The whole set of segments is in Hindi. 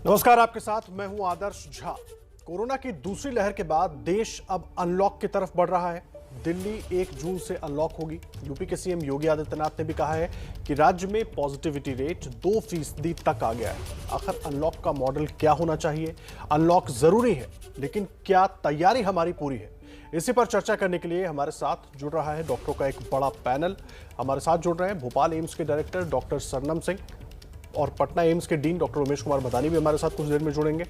नमस्कार, आपके साथ मैं हूं आदर्श झा। कोरोना की दूसरी लहर के बाद देश अब अनलॉक की तरफ बढ़ रहा है। दिल्ली 1 जून से अनलॉक होगी। यूपी के सीएम योगी आदित्यनाथ ने भी कहा है कि राज्य में पॉजिटिविटी रेट 2% तक आ गया है। आखिर अनलॉक का मॉडल क्या होना चाहिए? अनलॉक जरूरी है, लेकिन क्या तैयारी हमारी पूरी है? इसी पर चर्चा करने के लिए हमारे साथ जुड़ रहा है डॉक्टरों का एक बड़ा पैनल। हमारे साथ जुड़ रहे हैं भोपाल एम्स के डायरेक्टर डॉक्टर सरनम सिंह और पटना एम्स के डीन डॉक्टर उमेश कुमार मदानी भी हमारे साथ कुछ देर में जुड़ेंगे।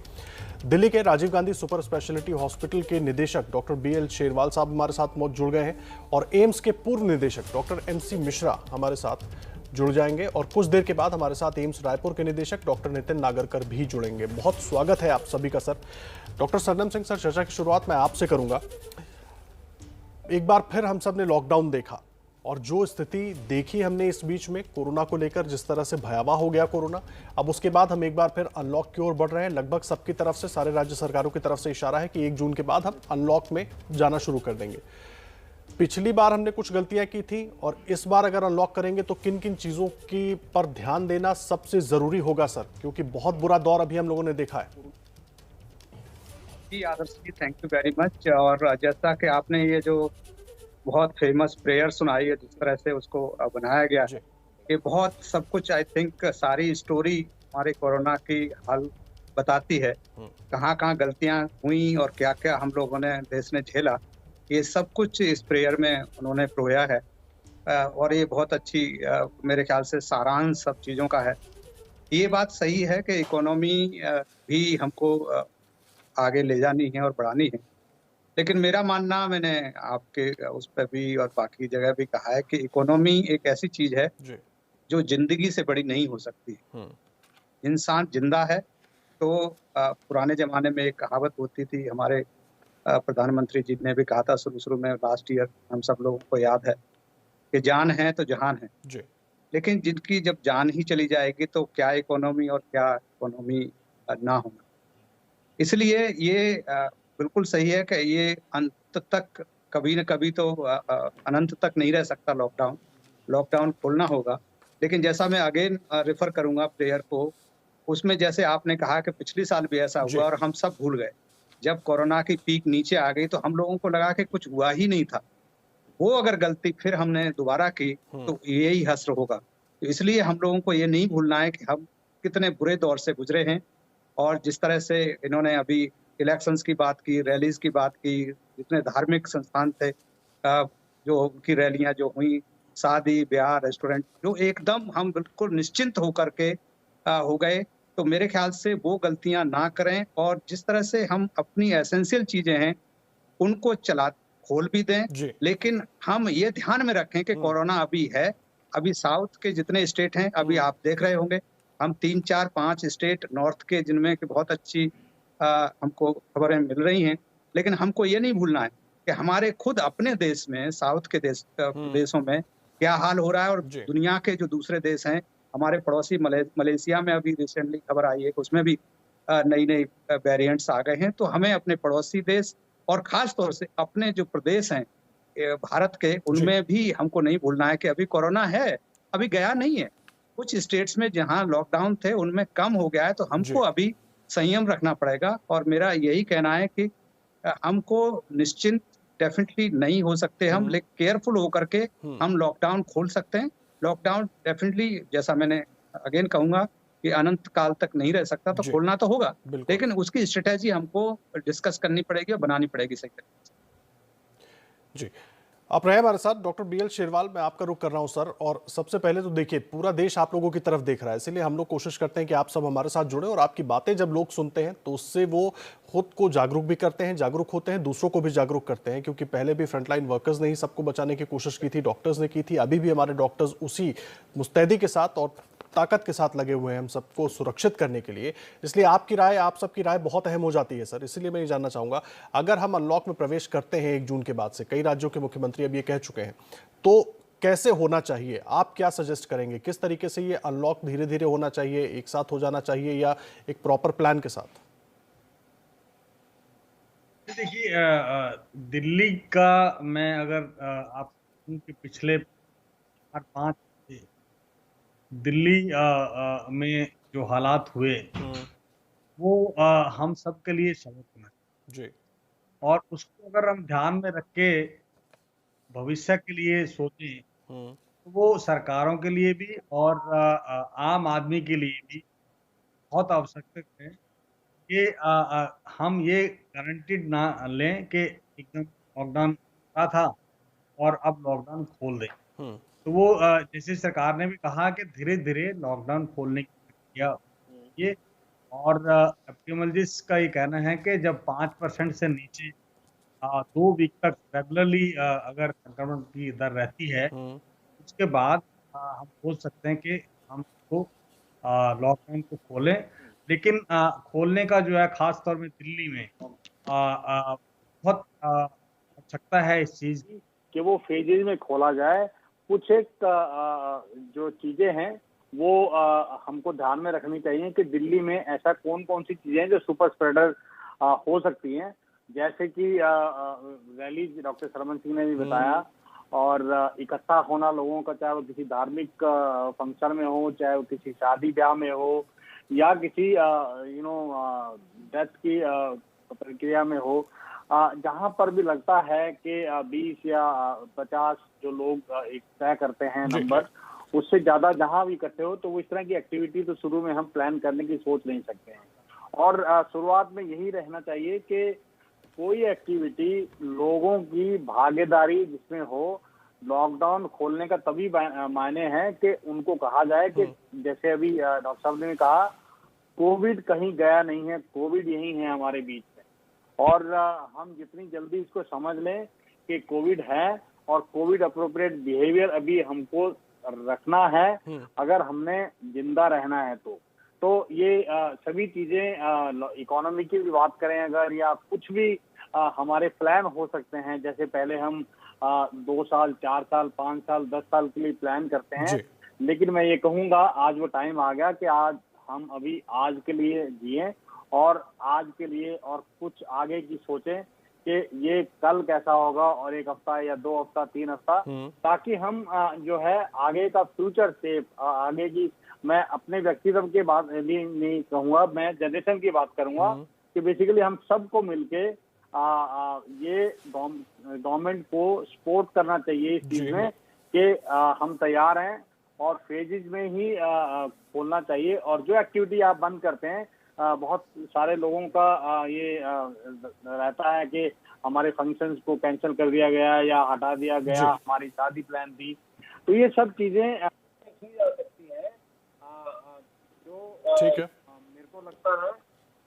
दिल्ली के Rajiv Gandhi super speciality hospital के निदेशक डॉक्टर BL शेरवाल साहब हमारे साथ जुड़ गए हैं और एम्स के पूर्व निदेशक डॉक्टर MC मिश्रा हमारे साथ जुड़ जाएंगे और कुछ देर के बाद हमारे साथ एम्स रायपुर के निदेशक डॉक्टर नितिन नागरकर भी जुड़ेंगे। बहुत स्वागत है आप सभी का sir. Doctor Sarnam Singh sir, चर्चा की शुरुआत मैं आपसे करूंगा। एक बार फिर हम सब ने लॉकडाउन देखा और जो स्थिति देखी हमने इस बीच में कोरोना को लेकर, जिस तरह से भयावह हो गया कोरोना, अब उसके बाद हम एक बार फिर अनलॉक की ओर बढ़ रहे हैं। लगभग सबकी तरफ से, सारे राज्य सरकारों की तरफ से इशारा है कि 1 जून के बाद हम अनलॉक में जाना शुरू कर देंगे। पिछली बार हमने कुछ गलतियां की थी और इस बार अगर अनलॉक करेंगे तो किन किन चीजों की पर ध्यान देना सबसे जरूरी होगा सर, क्योंकि बहुत बुरा दौर अभी हम लोगों ने देखा है। जी आदर्श जी, थैंक यू वेरी मच। और जैसा कि आपने ये जो बहुत फेमस प्रेयर सुनाई है, जिस तरह से उसको बनाया गया है, जी। ये बहुत सब कुछ आई थिंक सारी स्टोरी हमारे कोरोना की हाल बताती है। कहाँ कहाँ गलतियां हुई और क्या क्या हम लोगों ने, देश ने झेला, ये सब कुछ इस प्रेयर में उन्होंने प्रोया है। और ये बहुत अच्छी मेरे ख्याल से सारांश सब चीज़ों का है। ये बात सही है कि इकोनॉमी भी हमको आगे ले जानी है और बढ़ानी है। लेकिन मेरा मानना, मैंने आपके उस पे भी और बाकी जगह भी कहा है कि इकोनॉमी एक ऐसी चीज है जी। जो जिंदगी से बड़ी नहीं हो सकती। हम्म। इंसान जिंदा है तो पुराने जमाने में एक कहावत होती थी, हमारे प्रधानमंत्री जी ने भी कहा था शुरू शुरू में, लास्ट ईयर, हम सब लोगों को याद है कि जान है तो जहान है। जी। लेकिन जिनकी जब जान ही चली जाएगी तो क्या इकोनॉमी और क्या इकोनॉमी ना होना। इसलिए ये बिल्कुल सही है कि ये अंत तक, कभी न कभी तो अनंत तक नहीं रह सकता लॉकडाउन। लॉकडाउन खोलना होगा। लेकिन जैसा मैं अगेन रेफर करूँगा प्लेयर को, उसमें जैसे आपने कहा कि पिछले साल भी ऐसा जी। हुआ और हम सब भूल गए। जब कोरोना की पीक नीचे आ गई तो हम लोगों को लगा कि कुछ हुआ ही नहीं था। वो अगर गलती फिर हमने दोबारा की तो यही हश्र होगा। तो इसलिए हम लोगों को ये नहीं भूलना है कि हम कितने बुरे दौर से गुज़रे हैं। और जिस तरह से इन्होंने अभी इलेक्शंस की बात की, रैलीज़ की बात की, जितने धार्मिक संस्थान थे, जो उनकी रैलियाँ जो हुई, शादी, ब्याह, रेस्टोरेंट, जो एकदम हम बिल्कुल निश्चिंत होकर के हो गए। तो मेरे ख़्याल से वो गलतियाँ ना करें और जिस तरह से हम अपनी एसेंशियल चीज़ें हैं, उनको खोल भी दें। जी। लेकिन हम ये ध्यान में रखें कि कोरोना अभी है। अभी साउथ के जितने स्टेट हैं, अभी आप देख रहे होंगे, हम 3, 4, 5 स्टेट नॉर्थ के, जिनमें कि बहुत अच्छी हमको खबरें मिल रही हैं। लेकिन हमको ये नहीं भूलना है कि हमारे खुद अपने देश में, साउथ के प्रदेशों में क्या हाल हो रहा है और जी। दुनिया के जो दूसरे देश हैं, हमारे पड़ोसी मलेशिया में अभी रिसेंटली खबर आई है कि उसमें भी नई-नई वेरिएंट्स आ गए हैं। तो हमें अपने पड़ोसी देश और ख़ास तौर से अपने जो प्रदेश हैं भारत के, जी। उनमें भी हमको नहीं भूलना है कि अभी कोरोना है, अभी गया नहीं है। कुछ स्टेट्स में जहाँ लॉकडाउन थे, उनमें कम हो गया है, तो हमको जी। अभी संयम रखना पड़ेगा। और मेरा यही कहना है कि हमको निश्चिंत डेफ़िनिटली नहीं हो सकते हम, लेकिन केयरफुल होकर के हम लॉकडाउन खोल सकते हैं। लॉकडाउन डेफ़िनिटली, जैसा मैंने अगेन कहूँगा, कि अनंत काल तक नहीं रह सकता, तो जी। खोलना तो होगा। बिल्कुल। लेकिन उसकी स्ट्रैटेजी हमको डिस्कस करनी पड़ेगी और बनानी पड़ेगी सही तरीके से। जी। आप रहे हमारे साथ डॉक्टर BL शेरवाल। मैं आपका रुख कर रहा हूं सर। और सबसे पहले तो देखिए, पूरा देश आप लोगों की तरफ देख रहा है, इसलिए हम लोग कोशिश करते हैं कि आप सब हमारे साथ जुड़े और आपकी बातें जब लोग सुनते हैं तो उससे वो खुद को जागरूक भी करते हैं, जागरूक होते हैं, दूसरों को भी जागरूक करते हैं। क्योंकि पहले भी फ्रंटलाइन वर्कर्स ने ही सबको बचाने की कोशिश की थी, डॉक्टर्स ने की थी, अभी भी हमारे डॉक्टर्स उसी मुस्तैदी के साथ और ताकत के साथ लगे हुए हैं हम सबको सुरक्षित करने के लिए। इसलिए आपकी राय, आप सबकी राय बहुत अहम हो जाती है सर। इसलिए मैं ये जानना चाहूंगा, अगर हम अनलॉक में प्रवेश करते हैं 1 जून के बाद से, कई राज्यों के मुख्यमंत्री अब ये कह चुके हैं, तो कैसे होना चाहिए? आप क्या सजेस्ट करेंगे? किस तरीके से ये अनलॉक धीरे धीरे होना चाहिए, एक साथ हो जाना चाहिए या एक प्रॉपर प्लान के साथ? देखिए, दिल्ली का मैं अगर आप कि पिछले 4-5 दिल्ली में जो हालात हुए, वो हम सब के लिए सबक होना चाहिए। जी। और उसको अगर हम ध्यान में रख के भविष्य के लिए सोचें, हुँ, तो वो सरकारों के लिए भी और आम आदमी के लिए भी बहुत आवश्यक है कि हम ये गारंटीड ना लें कि एकदम लॉकडाउन था और अब लॉकडाउन खोल दें। हुँ, तो वो जैसे सरकार ने भी कहा कि धीरे-धीरे लॉकडाउन खोलने की प्रक्रिया ये और एपिडेमियोलॉजिस्ट का ये कहना है कि जब 5% से नीचे 2 वीक तक रेगुलरली अगर संक्रमण की दर रहती है, हुँ। उसके बाद हम सोच सकते हैं कि हम इसको लॉकडाउन को खोलें। लेकिन खोलने का जो है ख़ास तौर में दिल्ली में बहुत आवश्यकता है इस चीज़ की कि वो फ़ेजेज़ में खोला जाए। कुछ एक जो चीज़ें हैं वो हमको ध्यान में रखनी चाहिए कि दिल्ली में ऐसा कौन-कौन सी चीज़ें हैं जो सुपर स्प्रेडर हो सकती हैं। जैसे कि रैली डॉक्टर सरमन सिंह ने भी बताया और इकट्ठा होना लोगों का, चाहे वो किसी धार्मिक फंक्शन में हो, चाहे वो किसी शादी-ब्याह में हो या किसी डेथ की प्रक्रिया में हो। जहाँ पर भी लगता है कि 20 या 50 जो लोग एक तय करते हैं जी। नंबर, उससे ज़्यादा जहाँ भी इकट्ठे हो, तो वो इस तरह की एक्टिविटी तो शुरू में हम प्लान करने की सोच नहीं सकते हैं। और शुरुआत में यही रहना चाहिए कि कोई एक्टिविटी लोगों की भागीदारी जिसमें हो, लॉकडाउन खोलने का तभी मायने है कि उनको कहा जाए कि हुँ, जैसे अभी डॉक्टर साहब ने कहा, कोविड कहीं गया नहीं है, कोविड यहीं है हमारे बीच में। और हम जितनी जल्दी इसको समझ लें कि कोविड है और कोविड एप्रोप्रिएट बिहेवियर अभी हमको रखना है, हुँ। अगर हमने जिंदा रहना है तो। तो ये सभी चीजें इकोनॉमी की भी बात करें अगर या कुछ भी हमारे प्लान हो सकते हैं, जैसे पहले हम 2 साल, 4 साल, 5 साल, 10 साल के लिए प्लान करते हैं। जी। लेकिन मैं ये कहूँगा आज वो टाइम आ गया कि आज हम अभी आज के लिए जिएँ और आज के लिए और कुछ आगे की सोचें कि ये कल कैसा होगा और 1 हफ्ता या 2 हफ्ता, 3 हफ्ता, हुँ, ताकि हम जो है आगे का फ्यूचर सेफ आगे की, मैं अपने व्यक्तित्व की बात भी नहीं कहूँगा, मैं जनरेशन की बात करूँगा हुँ। कि बेसिकली हम सबको मिलके ये गवर्नमेंट को सपोर्ट करना चाहिए इस चीज़ जी। में कि हम तैयार हैं और फेजेज़ में ही खोलना चाहिए और जो एक्टिविटी आप बंद करते हैं, बहुत सारे लोगों का ये रहता है कि हमारे फंक्शंस को कैंसल कर दिया गया या हटा दिया गया, जी। हमारी शादी प्लान थी। तो ये सब चीज़ें की जा सकती है जो ठीक है। मेरे को लगता है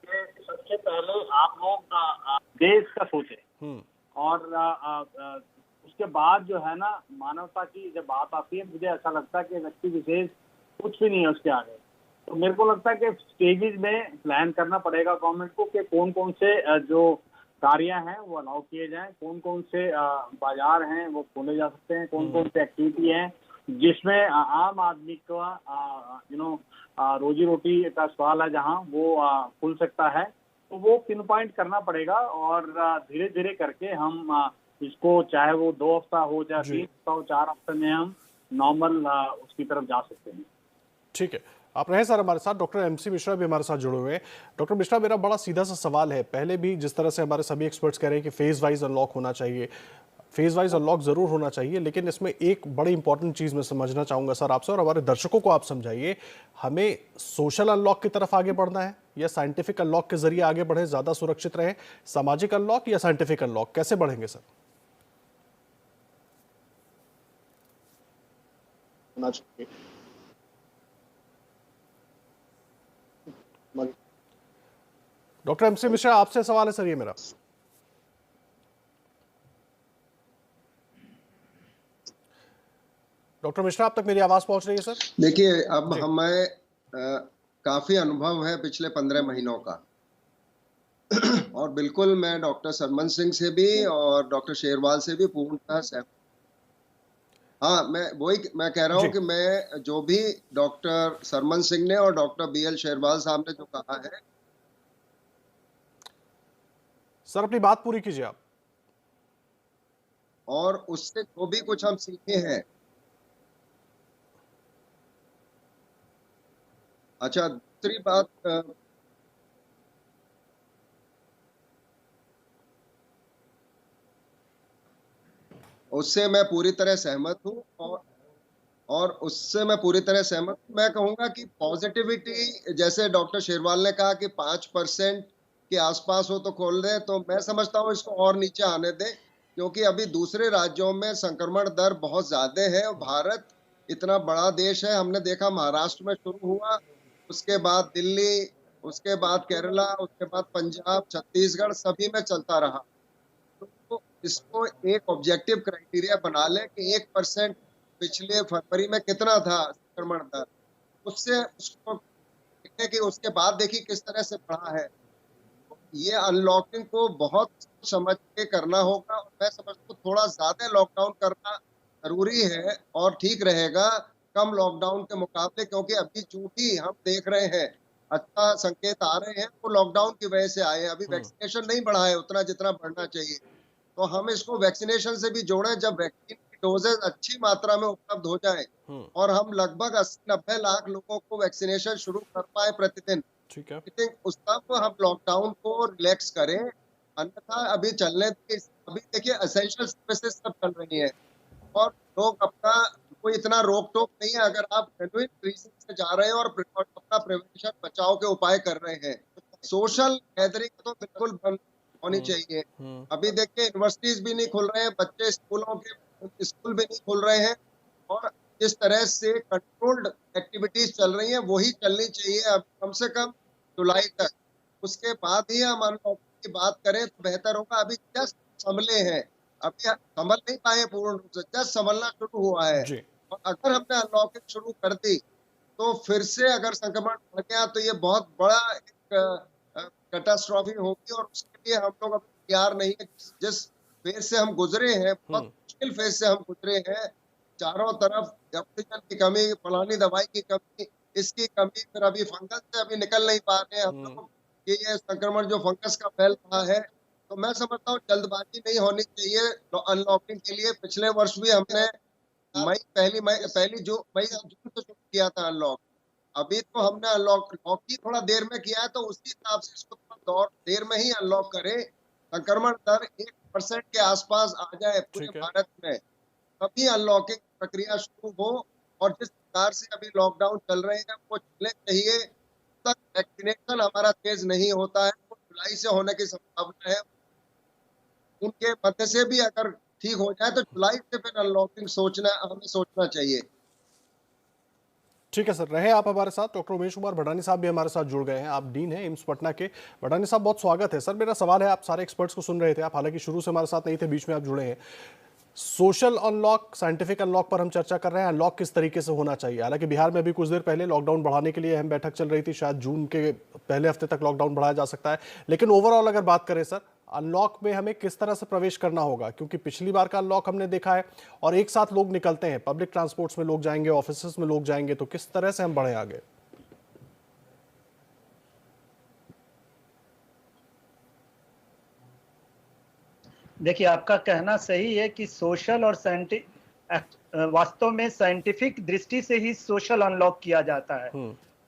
कि सबसे पहले आप लोग देश का सोचें हुँ, और उसके बाद जो है ना मानवता की जब बात आती है, मुझे ऐसा लगता है कि व्यक्ति विशेष कुछ भी नहीं है उसके आगे। तो मेरे को लगता है कि स्टेजेस में प्लान करना पड़ेगा गवर्नमेंट को कि कौन-कौन से जो कार्य हैं वो अलाउ किए जाएँ, कौन-कौन से बाज़ार हैं वो खोले जा सकते हैं, हुँ। कौन-कौन से एक्टिविटी हैं जिसमें आम आदमी का रोज़ी-रोटी का सवाल है जहाँ वो खुल सकता है। तो वो पिन पॉइंट करना पड़ेगा और धीरे-धीरे करके हम इसको, चाहे वो 2 हफ्ता हो, चाहे 3 जी। हफ्ता हो, 4 हफ्ते में हम नॉर्मल उसकी तरफ जा सकते हैं। ठीक है। आप रहे सर हमारे साथ, डॉक्टर एमसी मिश्रा भी हमारे साथ जुड़े हुए हैं। डॉक्टर मिश्रा, मेरा बड़ा सीधा-सा सवाल है, पहले भी जिस तरह से हमारे सभी एक्सपर्ट्स कह रहे हैं कि फेज़ वाइज़ अनलॉक होना चाहिए, फेज़ वाइज़ अनलॉक ज़रूर होना चाहिए, लेकिन इसमें एक बड़ी इंपॉर्टेंट चीज़ मैं समझना चाहूँगा सर आपसे और हमारे दर्शकों को आप समझाइए, हमें सोशल अनलॉक की तरफ आगे बढ़ना है या साइंटिफिक अनलॉक के ज़रिए आगे बढ़ें, ज़्यादा सुरक्षित रहें? सामाजिक अनलॉक या साइंटिफिक अनलॉक, कैसे बढ़ेंगे सर? होना चाहिए। डॉक्टर एमसी मिश्रा, आपसे सवाल है सर ये मेरा। डॉक्टर मिश्रा, आप तक मेरी आवाज़ पहुँच रही है सर? देखिए, अब जी। हमें काफ़ी अनुभव है पिछले 15 महीनों का और बिल्कुल मैं डॉक्टर सरमन सिंह से भी और डॉक्टर शेरवाल से भी पूर्णतः सहमत। हाँ, मैं कह रहा हूँ जी। कि मैं जो भी डॉक्टर सरमन सिंह ने और डॉक्टर बीएल शेरवाल साहब ने जो कहा है, सर अपनी बात पूरी कीजिए आप। और उससे जो भी कुछ हम सीखे हैं। अच्छा, दूसरी बात उससे मैं पूरी तरह सहमत हूँ और उससे मैं पूरी तरह सहमत हूँ। मैं कहूँगा कि पॉजिटिविटी, जैसे डॉक्टर शेरवाल ने कहा कि 5% के आसपास हो तो खोल दें, तो मैं समझता हूँ इसको और नीचे आने दें, क्योंकि अभी दूसरे राज्यों में संक्रमण दर बहुत ज़्यादा है और भारत इतना बड़ा देश है। हमने देखा महाराष्ट्र में शुरू हुआ, उसके बाद दिल्ली, उसके बाद केरला, उसके बाद पंजाब, छत्तीसगढ़, सभी में चलता रहा। तो इसको एक ऑब्जेक्टिव क्राइटेरिया बना लें कि 1% पिछले फरवरी में कितना था संक्रमण दर, उससे उसको देखें कि उसके बाद देखिए किस तरह से बढ़ा है। ये अनलॉकिंग को बहुत समझ के करना होगा और मैं समझता हूँ थोड़ा ज्यादा लॉकडाउन करना जरूरी है और ठीक रहेगा कम लॉकडाउन के मुकाबले, क्योंकि अभी जो भी हम देख रहे हैं अच्छा संकेत आ रहे हैं वो लॉकडाउन की वजह से आए हैं। अभी वैक्सीनेशन नहीं बढ़ा है उतना जितना बढ़ना चाहिए, तो हम इसको वैक्सीनेशन से भी जोड़ें। जब वैक्सीन की डोजेज अच्छी मात्रा में उपलब्ध हो जाए और हम लगभग 80-90 लाख लोगों को वैक्सीनेशन शुरू कर पाए प्रतिदिन, ठीक है। आई थिंक उस तब हम लॉकडाउन को रिलैक्स करें। अन्यथा अभी चलने अभी देखिए एसेंशियल सर्विसेज सब चल रही है और लोग अपना कोई इतना रोक टोक नहीं है। अगर आप जेन्युइन रीजन से जा रहे हैं और अपना प्रिवेंशन बचाव के उपाय कर रहे हैं, सोशल गैदरिंग तो बिल्कुल बंद होनी चाहिए। अभी देखिए यूनिवर्सिटीज भी नहीं खुल रहे हैं, बच्चे स्कूलों के स्कूल भी नहीं खुल रहे हैं और जिस तरह से कंट्रोल्ड एक्टिविटीज चल रही हैं वही चलनी चाहिए अब कम से कम जुलाई तक। उसके बाद ही हम अनलॉकिंग की बात करें तो बेहतर होगा। अभी जस्ट संभले हैं, अभी संभल नहीं पाए पूर्ण रूप से, जस्ट संभलना शुरू हुआ है जी। और अगर हमने अनलॉकिंग शुरू कर दी तो फिर से अगर संक्रमण बढ़ गया तो ये बहुत बड़ा एक कैटास्ट्रॉफी होगी और उसके लिए हम लोग अभी तैयार नहीं है। जिस फेज से हम गुजरे हैं, बहुत मुश्किल फेज से हम गुजरे हैं, चारों तरफ ऑक्सीजन की कमी, फलानी दवाई की कमी, इसकी कमी, फिर अभी फंगस से अभी निकल नहीं पा रहे हैं हम लोग कि ये संक्रमण जो फंगस का फैल रहा है। तो मैं समझता हूँ जल्दबाजी नहीं होनी चाहिए अनलॉकिंग के लिए। पिछले वर्ष भी हमने पहली मई जून से शुरू किया था अनलॉक। अभी तो हमने अनलॉक ही थोड़ा देर में किया है, तो उसी हिसाब से इसको थोड़ा देर में ही अनलॉक करें। संक्रमण दर 1% के आसपास आ जाए पूरे भारत में, तभी अनलॉकिंग प्रक्रिया शुरू हो। और जिस प्रकार से अभी लॉकडाउन चल रहे हैं वो चलने चाहिए। तक वैक्सीनेशन हमारा तेज नहीं होता है, वो जुलाई से होने की संभावना है। उनके मध्य से भी अगर ठीक हो जाए तो जुलाई से फिर अनलॉकिंग हमें सोचना चाहिए। ठीक है सर, रहे आप हमारे साथ। डॉक्टर उमेश कुमार भडानी साहब भी हमारे साथ जुड़ गए हैं। आप डीन हैं एम्स पटना के। भडानी साहब, बहुत स्वागत है। सर, मेरा सवाल है, आप सारे एक्सपर्ट्स को सुन रहे थे, आप हालांकि शुरू से हमारे साथ नहीं थे, बीच में आप जुड़े हैं। सोशल अनलॉक, साइंटिफिक अनलॉक पर हम चर्चा कर रहे हैं। अनलॉक किस तरीके से होना चाहिए? हालांकि बिहार में भी कुछ देर पहले लॉकडाउन बढ़ाने के लिए अहम बैठक चल रही थी, शायद जून के पहले हफ्ते तक लॉकडाउन बढ़ाया जा सकता है। लेकिन ओवरऑल अगर बात करें सर, अनलॉक में हमें किस तरह से प्रवेश करना होगा? क्योंकि पिछली बार का अनलॉक हमने देखा है और एक साथ लोग निकलते हैं, पब्लिक ट्रांसपोर्ट्स में लोग जाएंगे, ऑफिस में लोग जाएंगे, तो किस तरह से हम बढ़े आगे? देखिए, आपका कहना सही है कि सोशल और वास्तव में साइंटिफिक दृष्टि से ही सोशल अनलॉक किया जाता है।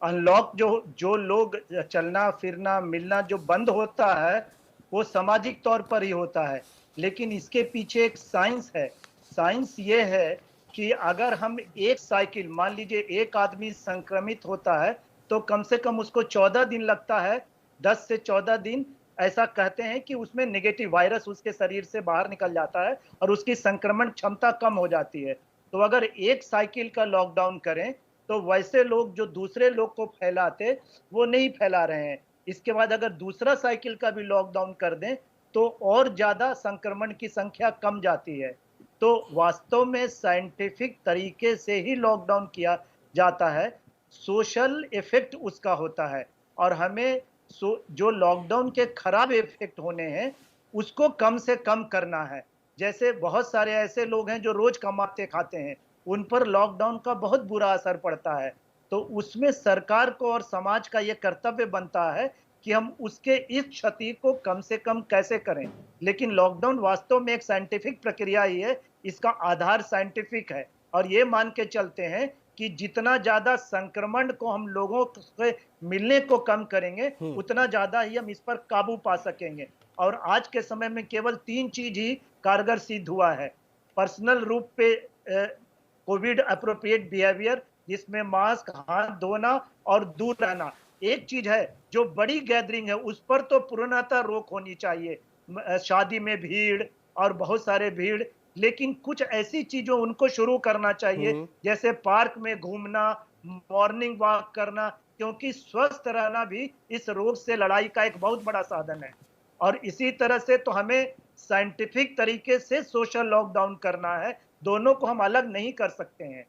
अनलॉक जो लोग चलना फिरना मिलना जो बंद होता है वो सामाजिक तौर पर ही होता है, लेकिन इसके पीछे एक साइंस है। साइंस ये है कि अगर हम एक साइकिल, मान लीजिए एक आदमी संक्रमित होता है तो कम से कम उसको 14 दिन लगता है, 10 से 14 दिन ऐसा कहते हैं कि उसमें नेगेटिव वायरस उसके शरीर से बाहर निकल जाता है और उसकी संक्रमण क्षमता कम हो जाती है। तो अगर एक साइकिल का लॉकडाउन करें तो वैसे लोग जो दूसरे लोग को फैलाते वो नहीं फैला रहे हैं। इसके बाद अगर दूसरा साइकिल का भी लॉकडाउन कर दें तो और ज्यादा संक्रमण की संख्या कम जाती है। तो वास्तव में साइंटिफिक तरीके से ही लॉकडाउन किया जाता है, सोशल इफेक्ट उसका होता है और हमें जो लॉकडाउन के खराब इफेक्ट होने हैं उसको कम से कम करना है। जैसे बहुत सारे ऐसे लोग हैं जो रोज कमाते खाते हैं, उन पर लॉकडाउन का बहुत बुरा असर पड़ता है। तो उसमें सरकार को और समाज का ये कर्तव्य बनता है कि हम उसके इस क्षति को कम से कम कैसे करें। लेकिन लॉकडाउन वास्तव में एक साइंटिफिक प्रक्रिया ही है, इसका आधार साइंटिफिक है और ये मान के चलते हैं कि जितना ज्यादा संक्रमण को हम लोगों से मिलने को कम करेंगे उतना ज्यादा ही हम इस पर काबू पा सकेंगे। और आज के समय में केवल 3 चीज ही कारगर सिद्ध हुआ है। पर्सनल रूप पे कोविड अप्रोप्रिएट बिहेवियर, जिसमें मास्क, हाथ धोना और दूर रहना। एक चीज है, जो बड़ी गैदरिंग है उस पर तो पूर्णतः रोक होनी चाहिए, शादी में भीड़ और बहुत सारे भीड़, लेकिन कुछ ऐसी चीजों उनको शुरू करना चाहिए, जैसे पार्क में घूमना, मॉर्निंग वॉक करना, क्योंकि स्वस्थ रहना भी इस रोग से लड़ाई का एक बहुत बड़ा साधन है। और इसी तरह से तो हमें साइंटिफिक तरीके से सोशल लॉकडाउन करना है, दोनों को हम अलग नहीं कर सकते हैं।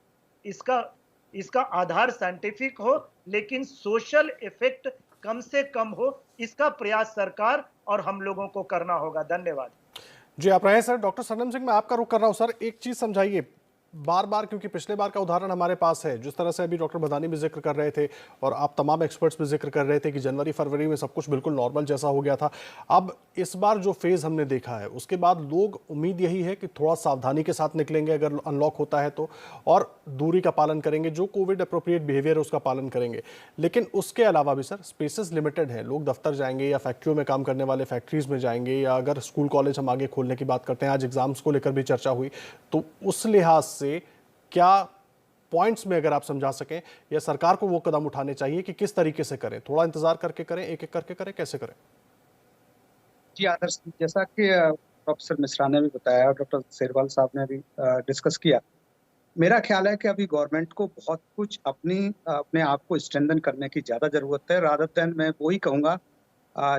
इसका आधार साइंटिफिक हो, लेकिन सोशल इफेक्ट कम से कम हो, इसका प्रयास सरकार और हम लोगों को करना होगा। धन्यवाद जी। आप रहे सर। डॉक्टर सरनम सिंह, मैं आपका रुख कर रहा हूं। सर, एक चीज समझाइए बार बार, क्योंकि पिछले बार का उदाहरण हमारे पास है, जिस तरह से अभी डॉक्टर भदानी भी जिक्र कर रहे थे और आप तमाम एक्सपर्ट्स भी जिक्र कर रहे थे कि जनवरी फरवरी में सब कुछ बिल्कुल नॉर्मल जैसा हो गया था। अब इस बार जो फेज हमने देखा है उसके बाद लोग, उम्मीद यही है कि थोड़ा सावधानी के साथ निकलेंगे अगर अनलॉक होता है तो, और दूरी का पालन करेंगे, जो कोविड अप्रोप्रिएट बिहेवियर है उसका पालन करेंगे। लेकिन उसके अलावा भी सर स्पेसेस लिमिटेड हैं, लोग दफ्तर जाएंगे या फैक्ट्रियों में काम करने वाले फैक्ट्रीज में जाएंगे, या अगर स्कूल कॉलेज हम आगे खोलने की बात करते हैं, आज एग्जाम्स को लेकर भी चर्चा हुई, तो उस लिहाज से क्या पॉइंट्स में अगर आप समझा सकें, या सरकार को वो कदम उठाने चाहिए कि किस तरीके से करें, थोड़ा इंतजार करके करें, एक एक करके करें, कैसे करें? जी आदर्श, जैसा कि प्रोफेसर मिश्रा ने भी बताया और डॉक्टर शेरवाल साहब ने भी डिस्कस किया, मेरा ख्याल है कि अभी गवर्नमेंट को बहुत कुछ अपने आप को स्ट्रेंथन करने की ज़्यादा ज़रूरत है। रादर देन मैं वही कहूँगा,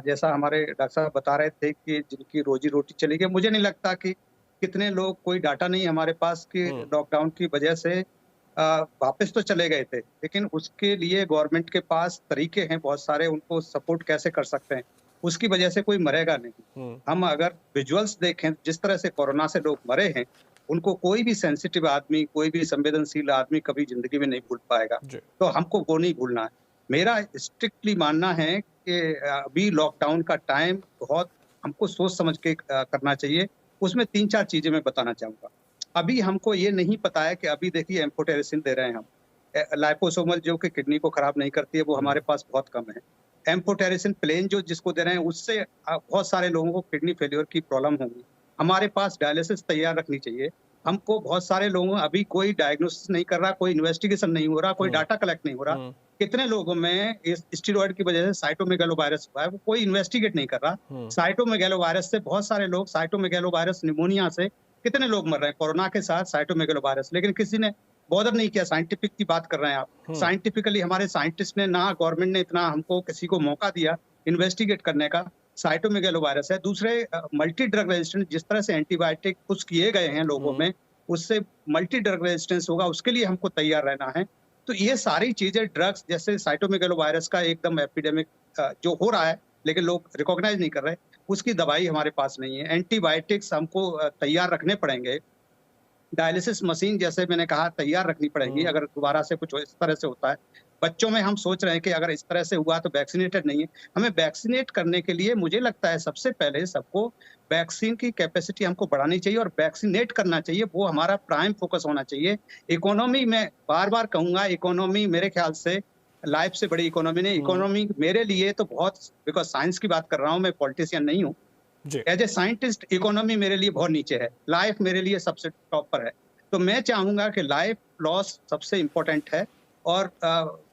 जैसा हमारे डॉक्टर साहब बता रहे थे कि जिनकी रोजी रोटी चली गई, मुझे नहीं लगता कि कितने लोग, कोई डाटा नहीं हमारे पास कि लॉकडाउन की वजह से वापस तो चले गए थे, लेकिन उसके लिए गवर्नमेंट के पास तरीके हैं बहुत सारे, उनको सपोर्ट कैसे कर सकते हैं, उसकी वजह से कोई मरेगा नहीं। हम अगर विजुअल्स देखें, जिस तरह से कोरोना से लोग मरे हैं, उनको कोई भी सेंसिटिव आदमी, कोई भी संवेदनशील आदमी कभी जिंदगी में नहीं भूल पाएगा। तो हमको वो नहीं भूलना है। मेरा स्ट्रिक्टली मानना है कि अभी लॉकडाउन का टाइम बहुत हमको सोच समझ के करना चाहिए। उसमें 3-4 चीजें मैं बताना चाहूंगा। अभी हमको ये नहीं पता है कि अभी देखिए एम्फोटेरिसिन दे रहे हैं हम, लाइपोसोमल जो कि किडनी को खराब नहीं करती है, वो हमारे पास बहुत कम है। एम्फोटेरिसिन प्लेन जो जिसको दे रहे हैं, उससे बहुत सारे लोगों को किडनी फेलियर की प्रॉब्लम होगी। हमारे पास डायलिसिस तैयार रखनी चाहिए। हमको बहुत सारे लोगों, अभी कोई डायग्नोसिस नहीं कर रहा, कोई इन्वेस्टिगेशन नहीं हो रहा, कोई डाटा कलेक्ट नहीं हो रहा। कितने लोगों में इस स्टीरॉयड की वजह से साइटोमेगालोवायरस हुआ है, वो कोई इन्वेस्टिगेट नहीं कर रहा। साइटोमेगालोवायरस से बहुत सारे लोग, साइटोमेगालोवायरस निमोनिया से कितने लोग मर रहे हैं, कोरोना के साथ साइटोमेगालोवायरस, लेकिन किसी ने बॉदर नहीं किया। साइंटिफिक की बात कर रहे हैं आप, साइंटिफिकली हमारे साइंटिस्ट ने, ना गवर्नमेंट ने इतना हमको किसी को मौका दिया इन्वेस्टिगेट करने का। साइटोमेगालोवायरस है। दूसरे मल्टी ड्रग रेजिस्टेंस, जिस तरह से एंटीबायोटिक कुछ किए गए हैं लोगों में, उससे मल्टी ड्रग रेजिस्टेंस होगा, उसके लिए हमको तैयार रहना है। तो ये सारी चीजें, ड्रग्स जैसे साइटोमेगालोवायरस का एकदम एपिडेमिक जो हो रहा है, लेकिन लोग रिकॉग्नाइज नहीं कर रहे, उसकी दवाई हमारे पास नहीं है। एंटीबायोटिक्स हमको तैयार रखने पड़ेंगे। डायलिसिस मशीन, जैसे मैंने कहा, तैयार रखनी पड़ेगी अगर दोबारा से कुछ इस तरह से होता है। बच्चों में हम सोच रहे हैं कि अगर इस तरह से हुआ तो वैक्सीनेटेड नहीं है। हमें वैक्सीनेट करने के लिए मुझे लगता है सबसे पहले सबको वैक्सीन की कैपेसिटी हमको बढ़ानी चाहिए और वैक्सीनेट करना चाहिए। वो हमारा प्राइम फोकस होना चाहिए। इकोनॉमी में बार बार कहूंगा, इकोनॉमी मेरे ख्याल से लाइफ से बड़ी इकोनॉमी नहीं। इकोनॉमी मेरे लिए तो बहुत, बिकॉज साइंस की बात कर रहा हूँ, मैं पॉलिटिशियन नहीं हूँ। एज ए साइंटिस्ट इकोनॉमी मेरे लिए बहुत नीचे है, लाइफ मेरे लिए सबसे टॉप पर है। तो मैं चाहूंगा कि लाइफ लॉस सबसे इम्पोर्टेंट है। और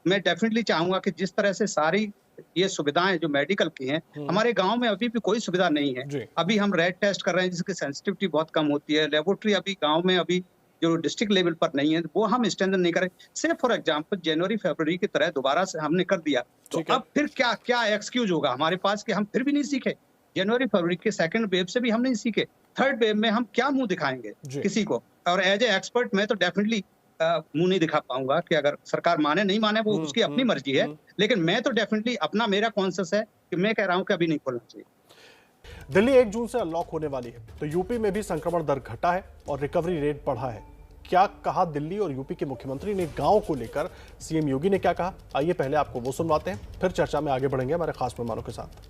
मैं डेफिनेटली चाहूंगा कि जिस तरह से सारी ये सुविधाएं जो मेडिकल की हैं, हमारे गांव में अभी भी कोई सुविधा नहीं है। अभी हम रैट टेस्ट कर रहे हैं जिसकी सेंसिटिविटी बहुत कम होती है। लेबोरेटरी अभी गांव में अभी जो डिस्ट्रिक्ट लेवल पर नहीं है, वो हम स्ट्रेंथन नहीं करें। से फॉर एग्जांपल जनवरी फरवरी की तरह दोबारा से हमने कर दिया, तो अब फिर क्या क्या एक्सक्यूज होगा हमारे पास कि हम फिर भी नहीं सीखे। जनवरी फरवरी के सेकंड वेव से भी हम नहीं सीखे, थर्ड वेव में हम क्या मुंह दिखाएंगे किसी को। और एज ए एक्सपर्ट मैं तो डेफिनेटली मुंह नहीं दिखा पाऊंगा कि अगर सरकार माने नहीं माने वो उसकी अपनी मर्जी है, लेकिन मैं तो डेफिनेटली अपना, मेरा कॉन्शियस है कि मैं कह रहा हूं कि अभी नहीं खोलना चाहिए। दिल्ली 1 जून से अनलॉक होने वाली है, तो यूपी में भी संक्रमण दर घटा है और रिकवरी रेट बढ़ा है। क्या कहा दिल्ली और यूपी के मुख्यमंत्री ने गांव को लेकर? सीएम योगी ने क्या कहा, आइए पहले आपको वो सुनवाते हैं, फिर चर्चा में आगे बढ़ेंगे हमारे खास मेहमानों के साथ।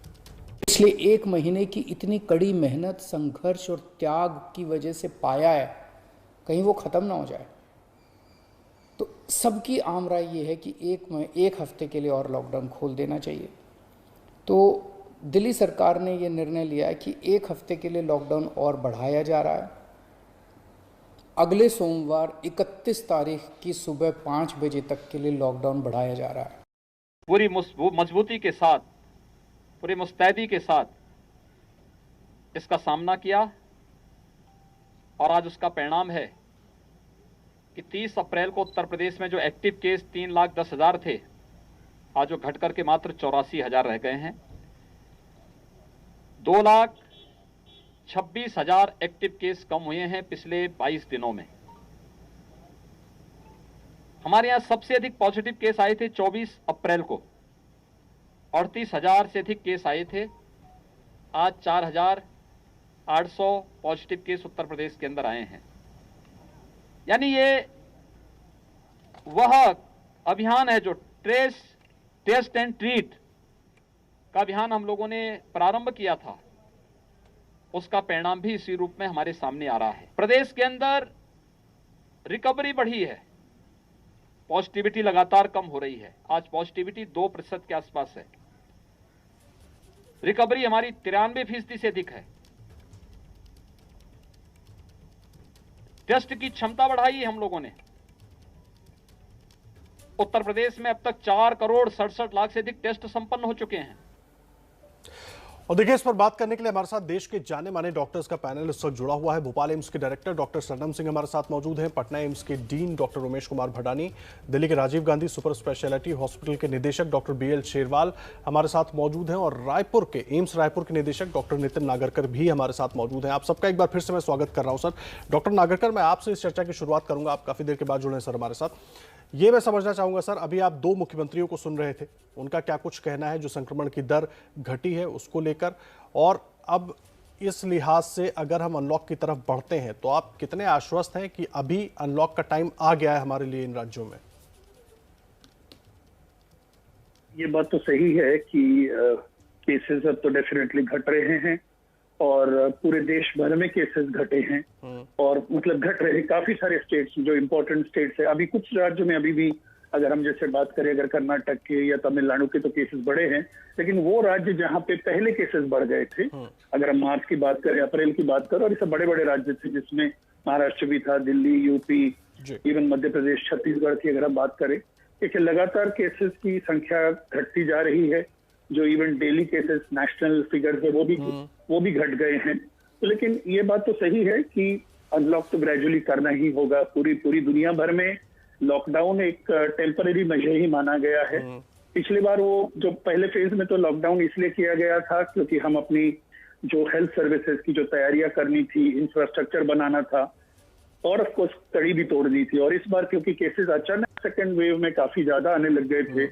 पिछले 1 महीने की इतनी कड़ी मेहनत, संघर्ष और त्याग की वजह से पाया है, कहीं वो खत्म ना हो जाए। तो सबकी आम राय ये है कि एक हफ्ते के लिए और लॉकडाउन खोल देना चाहिए। तो दिल्ली सरकार ने ये निर्णय लिया है कि 1 हफ्ते के लिए लॉकडाउन और बढ़ाया जा रहा है। अगले सोमवार 31 तारीख की सुबह 5 बजे तक के लिए लॉकडाउन बढ़ाया जा रहा है। पूरी मजबूती के साथ, पूरी मुस्तैदी के साथ इसका सामना किया और आज उसका परिणाम है कि 30 अप्रैल को उत्तर प्रदेश में जो एक्टिव केस 3,10,000 थे, आज वो घट करके मात्र 84,000 रह गए हैं। 2,26,000 एक्टिव केस कम हुए हैं पिछले 22 दिनों में। हमारे यहाँ सबसे अधिक पॉजिटिव केस आए थे 24 अप्रैल को, 38,000 से अधिक केस आए थे। आज 4,800 पॉजिटिव केस उत्तर प्रदेश के अंदर आए हैं। यानी ये वह अभियान है जो टेस्ट एंड ट्रीट का अभियान हम लोगों ने प्रारंभ किया था, उसका परिणाम भी इसी रूप में हमारे सामने आ रहा है। प्रदेश के अंदर रिकवरी बढ़ी है, पॉजिटिविटी लगातार कम हो रही है। आज पॉजिटिविटी 2% के आसपास है। रिकवरी हमारी 93% से अधिक है। टेस्ट की क्षमता बढ़ाई है हम लोगों ने। उत्तर प्रदेश में अब तक 4,67,00,000 से अधिक टेस्ट संपन्न हो चुके हैं। और देखिए, इस पर बात करने के लिए हमारे साथ देश के जाने माने डॉक्टर्स का पैनल इस वक्त जुड़ा हुआ है। भोपाल एम्स के डायरेक्टर डॉक्टर सरनम सिंह हमारे साथ मौजूद हैं, पटना एम्स के डीन डॉक्टर उमेश कुमार भडानी, दिल्ली के Rajiv Gandhi super speciality hospital के निदेशक डॉक्टर BL शेरवाल हमारे साथ मौजूद हैं, और रायपुर के एम्स रायपुर के निदेशक डॉक्टर नितिन नागरकर भी हमारे साथ मौजूद हैं। आप सबका एक बार फिर से मैं स्वागत कर रहा हूँ सर। डॉक्टर नागरकर, मैं आपसे इस चर्चा की शुरुआत करूंगा। आप काफी देर के बाद जुड़े हैं सर हमारे साथ। ये मैं समझना चाहूंगा सर, अभी आप 2 मुख्यमंत्रियों को सुन रहे थे, उनका क्या कुछ कहना है जो संक्रमण की दर घटी है उसको लेकर, और अब इस लिहाज से अगर हम अनलॉक की तरफ बढ़ते हैं तो आप कितने आश्वस्त हैं कि अभी अनलॉक का टाइम आ गया है हमारे लिए इन राज्यों में? ये बात तो सही है कि केसेस अब तो डेफिनेटली घट रहे हैं और पूरे देश भर में केसेस घटे हैं और मतलब घट रहे हैं। काफी सारे स्टेट्स जो इम्पोर्टेंट स्टेट्स है, अभी कुछ राज्यों में अभी भी अगर हम जैसे बात करें अगर कर्नाटक के या तमिलनाडु के तो केसेस बढ़े हैं, लेकिन वो राज्य जहाँ पे पहले केसेस बढ़ गए थे, अगर हम मार्च की बात करें, अप्रैल की बात करें, और ये सब बड़े बड़े राज्य थे जिसमें महाराष्ट्र भी था, दिल्ली, यूपी, इवन मध्य प्रदेश, छत्तीसगढ़ की अगर हम बात करें, देखिए लगातार केसेस की संख्या घटती जा रही है। जो even daily cases national figure है वो भी घट गए हैं। तो लेकिन ये बात तो सही है कि अनलॉक तो ग्रेजुअली करना ही होगा। पूरी दुनिया भर में लॉकडाउन एक टेम्पररी मेजर ही माना गया है। पिछली बार वो जो पहले फेज में तो लॉकडाउन इसलिए किया गया था क्योंकि हम अपनी जो हेल्थ सर्विसेज की जो तैयारियां करनी थी, इंफ्रास्ट्रक्चर बनाना था, और ऑफ कोर्स कड़ी भी तोड़ दी थी। और इस बार क्योंकि केसेस अचानक सेकेंड वेव में काफी ज्यादा आने लग गए थे,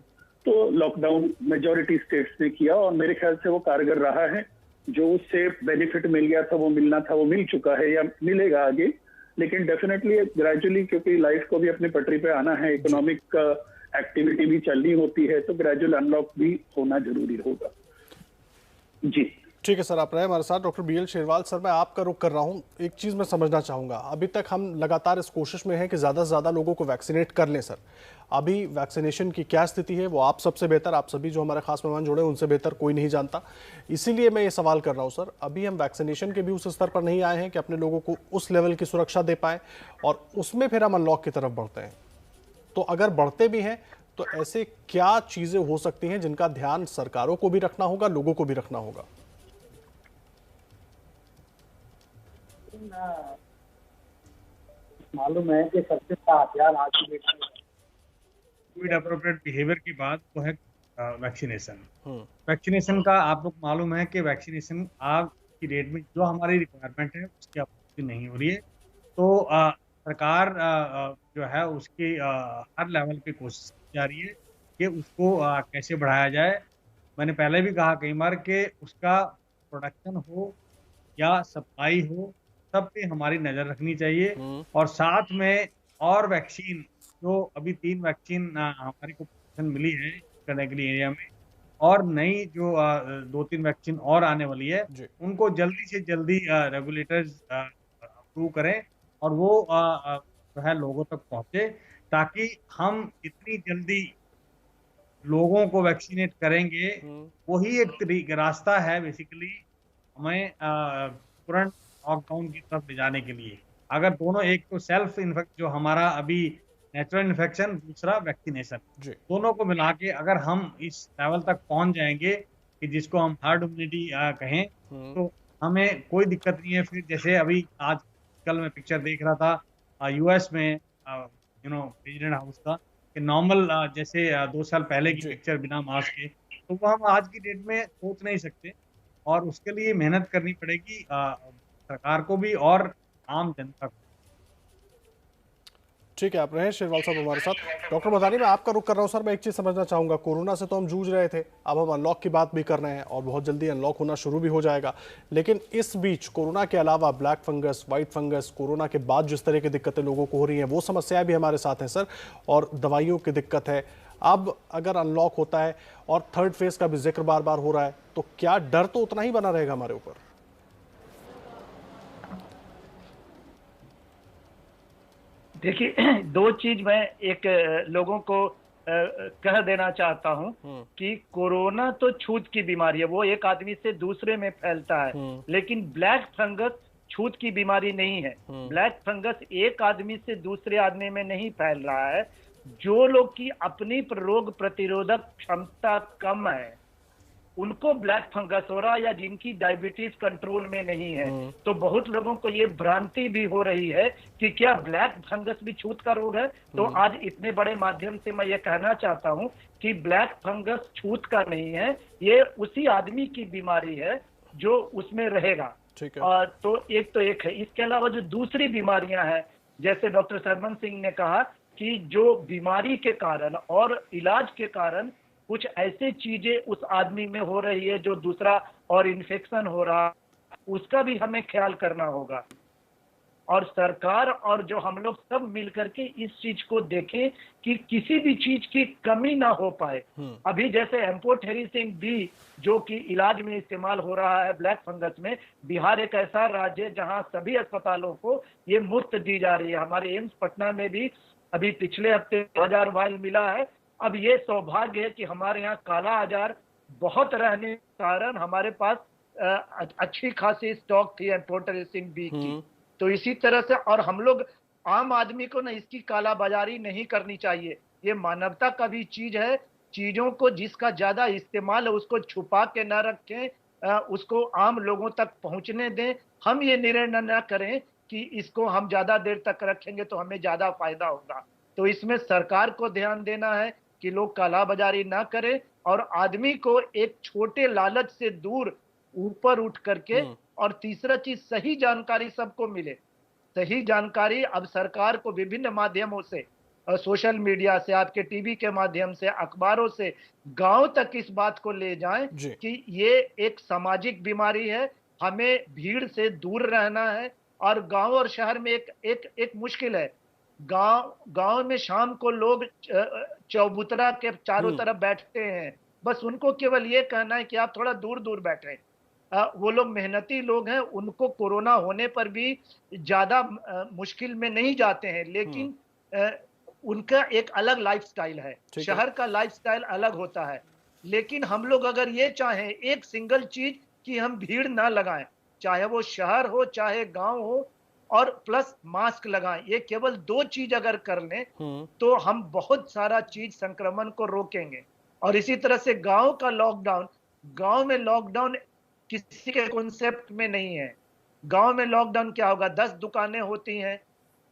तो लॉकडाउन मेजॉरिटी स्टेट्स ने किया और मेरे ख्याल से वो कारगर रहा है। जो उससे बेनिफिट मिल गया था, वो मिलना था, वो मिल चुका है या मिलेगा आगे। लेकिन डेफिनेटली ग्रेजुअली, क्योंकि लाइफ को भी अपनी पटरी पे आना है, इकोनॉमिक एक्टिविटी भी चलनी होती है, तो ग्रेजुअल अनलॉक भी होना जरूरी होगा। जी ठीक है सर, आप रहे हमारे साथ। डॉक्टर BL शेरवाल सर, मैं आपका रुख कर रहा हूं। एक चीज़ मैं समझना चाहूँगा, अभी तक हम लगातार इस कोशिश में हैं कि ज़्यादा से ज़्यादा लोगों को वैक्सीनेट कर लें। सर, अभी वैक्सीनेशन की क्या स्थिति है वो आप सबसे बेहतर, आप सभी जो हमारे खास मेहमान जुड़े उनसे बेहतर कोई नहीं जानता। इसीलिए मैं ये सवाल कर रहा हूँ सर, अभी हम वैक्सीनेशन के भी उस स्तर पर नहीं आए हैं कि अपने लोगों को उस लेवल की सुरक्षा दे पाएँ और उसमें फिर हम अनलॉक की तरफ बढ़ते हैं। तो अगर बढ़ते भी हैं तो ऐसे क्या चीज़ें हो सकती हैं जिनका ध्यान सरकारों को भी रखना होगा, लोगों को भी रखना होगा? मालूम है कि सबसे बड़ा हथियार आज की डेट में कोविड अप्रोप्रिएट बिहेवियर की बात वो है वैक्सीनेशन। वैक्सीनेशन का आप लोग मालूम है कि वैक्सीनेशन आज की डेट में जो हमारी रिक्वायरमेंट है उसकी आपूर्ति नहीं हो रही है। तो सरकार जो है उसकी हर लेवल पे कोशिश की जा रही है कि उसको कैसे बढ़ाया जाए। मैंने पहले भी कहा कई बार कि उसका प्रोडक्शन हो या सप्लाई हो, सब पे हमारी नजर रखनी चाहिए। और साथ में और वैक्सीन, जो अभी 3 वैक्सीन हमारी को मिली है करने के लिए एरिया में, और नई जो 2-3 वैक्सीन और आने वाली है, उनको जल्दी से जल्दी रेगुलेटर्स अप्रूव करें और वो जो है लोगों तक पहुंचे, ताकि हम इतनी जल्दी लोगों को वैक्सीनेट करेंगे। वही एक रास्ता है बेसिकली हमें तुरंत लॉकडाउन की तरफ ले जाने के लिए। अगर दोनों, एक तो सेल्फ इन्फेक्ट जो हमारा अभी नेचुरल इन्फेक्शन, दूसरा वैक्सीनेशन, जी। दोनों को मिला के अगर हम इस लेवल तक पहुंच जाएंगे कि जिसको हम हर्ड इम्यूनिटी कहें, तो हमें कोई दिक्कत नहीं है। फिर जैसे अभी आज कल मैं पिक्चर देख रहा था यूएस में, प्रेसिडेंट हाउस का, कि नॉर्मल जैसे 2 साल पहले की जी। पिक्चर बिना मास्क के, तो वो हम आज की डेट में सोच नहीं सकते। और उसके लिए मेहनत करनी पड़ेगी सरकार को भी और आम जनता को। ठीक है, आप रहे शेरवाल साहब हमारे साथ। डॉक्टर मदानी, मैं आपका रुख कर रहा हूँ सर। मैं एक चीज़ समझना चाहूँगा, कोरोना से तो हम जूझ रहे थे, अब हम अनलॉक की बात भी कर रहे हैं और बहुत जल्दी अनलॉक होना शुरू भी हो जाएगा। लेकिन इस बीच कोरोना के अलावा black fungus, white fungus, corona के बाद जिस तरह की दिक्कतें लोगों को हो रही हैं, वो समस्याएं भी हमारे साथ हैं सर, और दवाइयों की दिक्कत है। अब अगर अनलॉक होता है और थर्ड फेज का भी जिक्र बार बार हो रहा है, तो क्या डर तो उतना ही बना रहेगा हमारे ऊपर? देखिए, दो चीज मैं एक लोगों को कह देना चाहता हूं कि कोरोना तो छूत की बीमारी है, वो एक आदमी से दूसरे में फैलता है। लेकिन ब्लैक फंगस छूत की बीमारी नहीं है। ब्लैक फंगस एक आदमी से दूसरे आदमी में नहीं फैल रहा है। जो लोग की अपनी रोग प्रतिरोधक क्षमता कम है, उनको ब्लैक फंगस हो रहा है, या जिनकी डायबिटीज कंट्रोल में नहीं है। तो बहुत लोगों को ये भ्रांति भी हो रही है कि क्या ब्लैक फंगस भी छूत का रोग है। तो आज इतने बड़े माध्यम से मैं ये कहना चाहता हूं कि ब्लैक फंगस छूत का नहीं है, ये उसी आदमी की बीमारी है जो उसमें रहेगा। ठीक है। और तो एक है। इसके अलावा जो दूसरी बीमारियां हैं, जैसे डॉक्टर सरमन सिंह ने कहा कि जो बीमारी के कारण और इलाज के कारण कुछ ऐसी चीजें उस आदमी में हो रही है जो दूसरा और इन्फेक्शन हो रहा, उसका भी हमें ख्याल करना होगा। और सरकार और जो हम लोग सब मिलकर के इस चीज को देखें कि किसी भी चीज की कमी ना हो पाए। अभी जैसे एम्फोटेरिसिन बी जो कि इलाज में इस्तेमाल हो रहा है ब्लैक फंगस में, बिहार एक ऐसा राज्य है जहां सभी अस्पतालों को ये मुफ्त दी जा रही है। हमारे एम्स पटना में भी अभी पिछले हफ्ते 1000 वायल मिला है। अब ये सौभाग्य है कि हमारे यहाँ काला आजार बहुत रहने के कारण हमारे पास अच्छी खासी स्टॉक थी एम्फोटेरिसिन बी की। तो इसी तरह से, और हम लोग आम आदमी को ना इसकी कालाबाजारी नहीं करनी चाहिए। ये मानवता का भी चीज है। चीजों को जिसका ज्यादा इस्तेमाल है उसको छुपा के ना रखें, उसको आम लोगों तक पहुंचने दें। हम ये निर्णय न करें कि इसको हम ज्यादा देर तक रखेंगे तो हमें ज्यादा फायदा होगा। तो इसमें सरकार को ध्यान देना है कि लोग कालाबाजारी ना करें और आदमी को एक छोटे लालच से दूर ऊपर उठ करके, और तीसरा चीज सही जानकारी सबको मिले। सही जानकारी अब सरकार को विभिन्न माध्यमों से, सोशल मीडिया से, आपके टीवी के माध्यम से, अखबारों से गांव तक इस बात को ले जाएं कि ये एक सामाजिक बीमारी है, हमें भीड़ से दूर रहना है। और गांव और शहर में एक मुश्किल है। गांव में शाम को लोग चौबूतरा के चारों तरफ बैठते हैं, बस उनको केवल ये कहना है कि आप थोड़ा दूर दूर बैठें। वो लोग मेहनती लोग हैं, उनको कोरोना होने पर भी ज्यादा मुश्किल में नहीं जाते हैं। लेकिन उनका एक अलग लाइफस्टाइल है, शहर का लाइफस्टाइल अलग होता है। लेकिन हम लोग अगर ये चाहें एक सिंगल चीज कि हम भीड़ ना लगाएं, चाहे वो शहर हो चाहे गांव हो, और प्लस मास्क लगाएं, ये केवल दो चीज अगर कर लें तो हम बहुत सारा चीज संक्रमण को रोकेंगे। और इसी तरह से गांव का लॉकडाउन, गांव में लॉकडाउन किसी के कॉन्सेप्ट में नहीं है। गांव में लॉकडाउन क्या होगा, 10 दुकानें होती हैं,